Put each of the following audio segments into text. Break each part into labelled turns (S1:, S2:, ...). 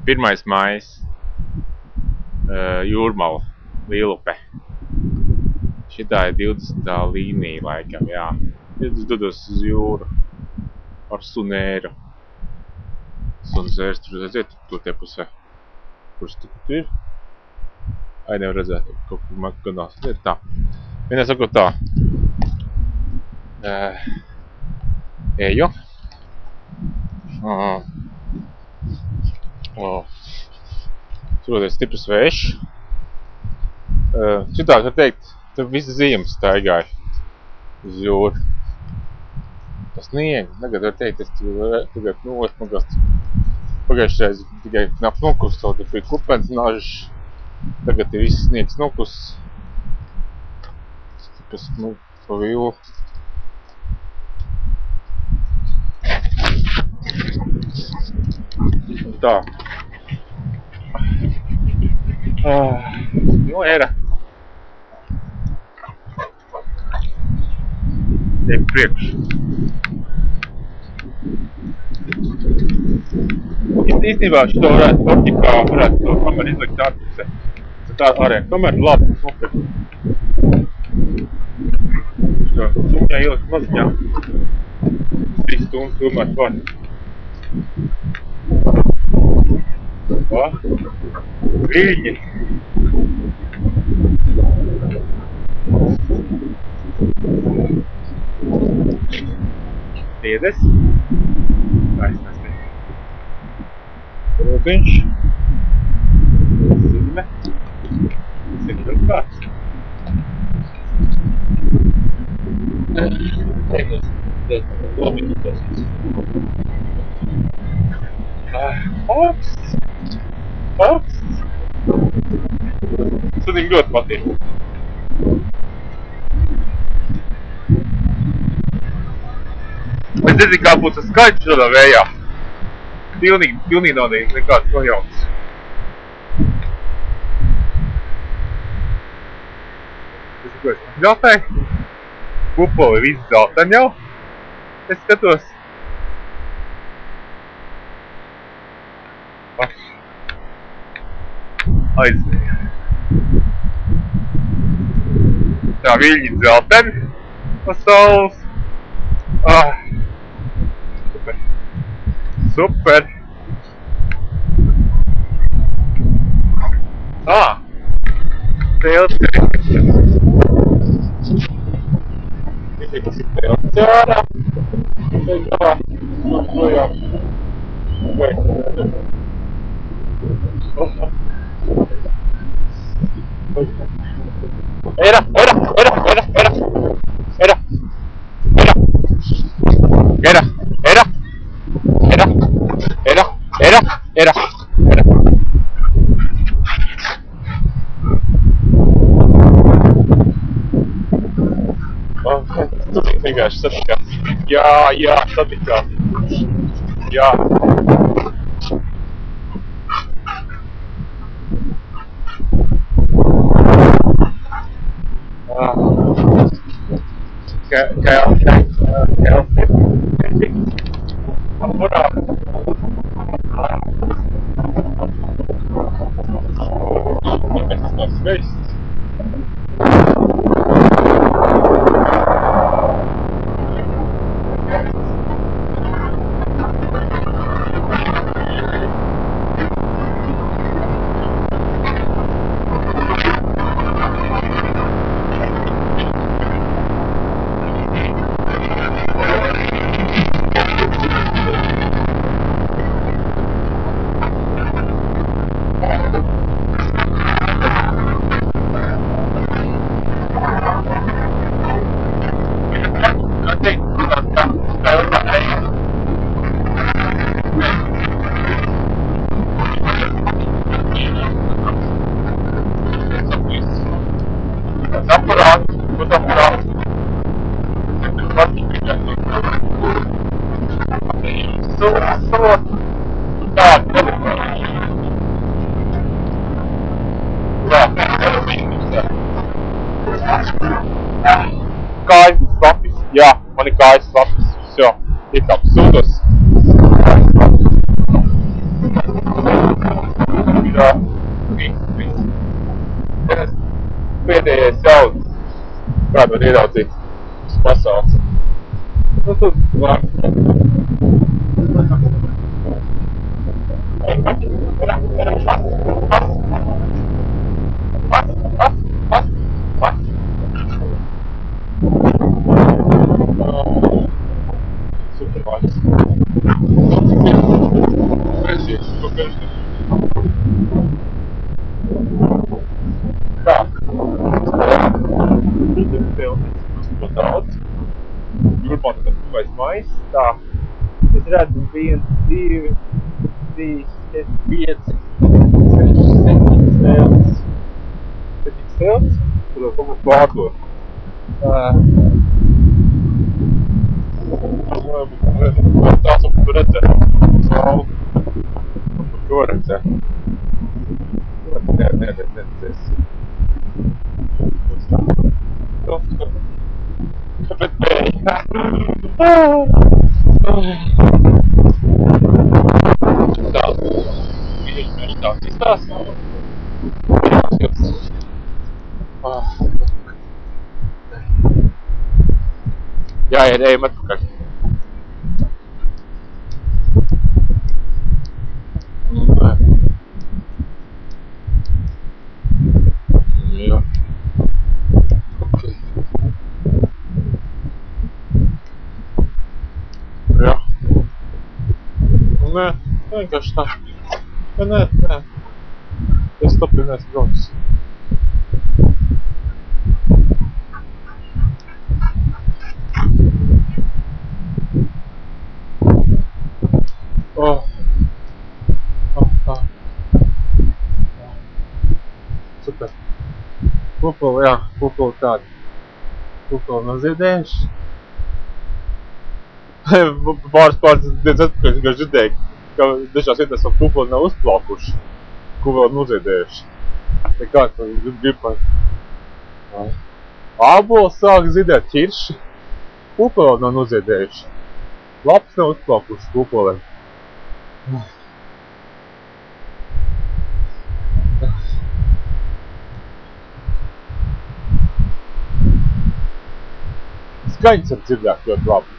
S1: 1. maijs. Jūrmala, Lielupe. Šitā ir 20. līnija laikam, jā. Es dodos uz jūru ar Sunēru. Sunērs tur redzēt, tur tie pusē. Kurš tur ir? Ai, nevar redzēt, kaut kur magadās. Ir tā. Vienā sakot tā. Eju. Tur ir stiprs vējš. Šitā, kā teikt, tur visu ziemu staigāju uz jūru. Tas sniegu, tagad var teikt, es tagad nogastu. Pagājušreiz tikai knap nokusts, tur bija kupens nažs. Tagad ir viss sniegs nokusts. Stiprs, pa vilu. Tā. Era. Tiek priekš. Īstenībā šito varētu optikā, varētu to kameru izlikt ārpusē. Tā ārējā kamera, labi, nopirkt. Šo sumjā ielikt maziņā. 3 stundas filmēt var. Viļņi. Tiedes. Aiznesties. Rotiņš. Zīme. Zīme kāds. Augsts. Sunim ļoti patīk. Es nezinu, kā būs tas skaļš šādā vējā. Pilnīgi nav nekāds nojauts. Es ko es atļautāju. Kupoli viss zeltaņ jau. Es skatos. Aizvēja. Tā viļņi dzelteni no saules. Super. Super. Telts ir. Izlikas ir telts ārā. Te galā. Projām. Era. Tu vienkārši satikās. Jā, satikās. Jā. Kājas slapis, jā, man ir kājas slapis, viss iekāp sūdos. daudz. Kādu var ieraudzīt uz pasaules. Nu, tur var. Supervārds. Prezies, to prezies. Tā. Tur ir filmas, to daudz. Jūrmā tad tuvais mais. Tā. Es redzu 1, 2, 3, 4, 5, 6, 7 spēles. 7 spēles. Tur jau kaut ko pārdot. Tāds un tu redzēt. Savu. Par to redzēt. Neredzēs. Bet bēj. Tāds. Viņš tāds izstās. Jāiet, ejam atpakaļ. Jā. Ok. Jā. Nē, vienkārši tā. Nē. Es stopinēs brauks. Super. Pupuli, jā, pupuli tādi. Pupuli nav ziedējuši. Pāris dienas atpakaļ tikai dzirdēju, ka dažās vietās vēl pupuli nav uzplaukuši, ko vēl noziedējuši. Te kāds man grib par... Ābols sāk ziedēt ķirši, pupuli vēl nav noziedējuši. Lapas nav uzplaukuši pupuliem. Skaņas var dzirdēt ļoti labi.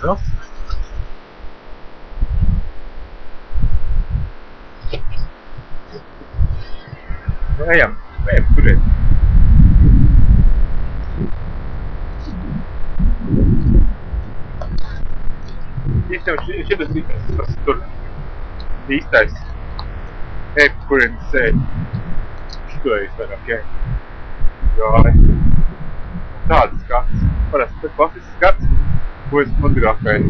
S1: Ja? Ejam, turēt. Šitas tas tur īstais. Kurien sēd. Šito vairāk, jā. Gāja. Tāds skats. Parasti klasisks skats, ko es fotografēju.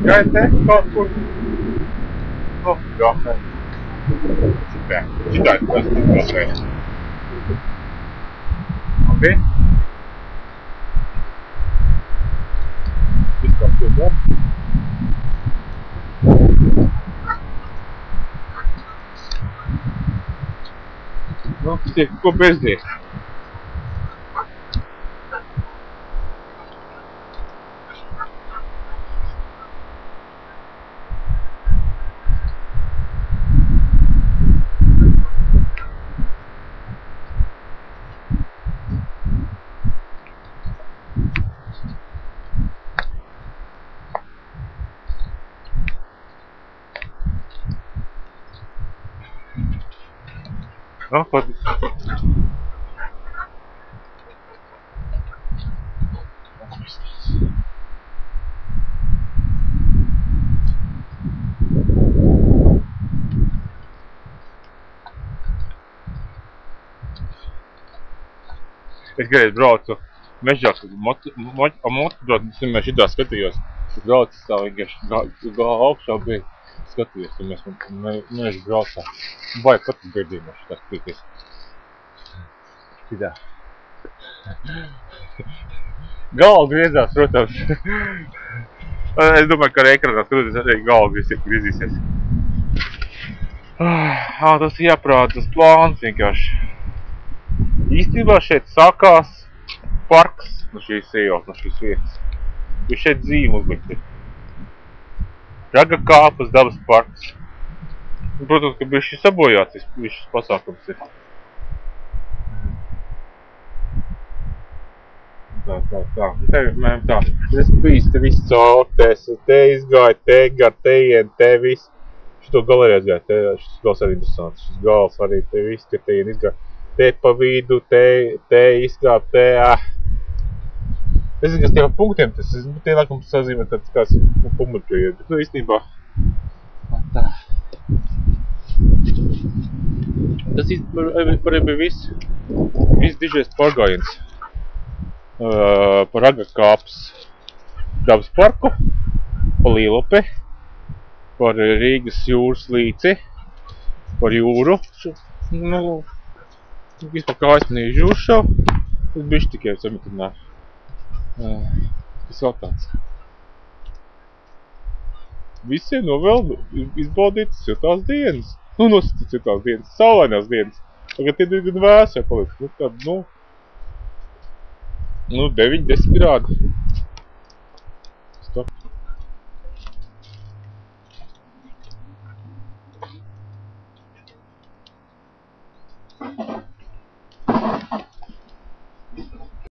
S1: Gāja te kaut kur. Fotografēju. Šitā es fotografēju. Ok? Vispār to dar. Nu, ko bezdies? No, pode. Es gaidu braucu mežā, kad motobraucu, es vienmēr šitā skatījos. Es braucu tā vienkārši gāju augšā bija skatījos, ja mēs mežu braucā. Vajag pat gadījumā šitā skatīties. Šitā. Galva griezās, protams. Es domāju, ka ar ekranā skatoties arī galva griezīsies. Tas ir jāprāt, tas plāns vienkārši. Īstībā šeit sākās parks no šīs ielas, no šīs vietas. Jo šeit zīme uzlikti. Raga kāpas dabas parks. Protams, ka bišķi sabojāts viss pasākums ir. Tā. Te, mēm tā. Es biju te viss caurtēs, te izgāju, te gar teien, te viss. Šito galu arī aizgāju, te, šis gals arī interesants. Šis gals arī te viss, te teien izgāju. Te pa vidu, te izgāju, te, Es zinu, kas tie par punktiem, tie laikam sazīmē kāds publikējiet, bet īstenībā tā. Tas īstenībā bija viss dižais pārgājiens par Agakāpes dabas parku, pa Līlopi, par Rīgas jūras līci, par jūru, vispār kājas man jūras šau, tas bišķi tikai samitināt. Tas vēl tāds. Visiem novēl izbaudīt siltās dienas. Nosacīt siltās dienas, saulainās dienas. Tagad ir diezgan vēs jau paliek. Tād, 9-10 grādi. Stop.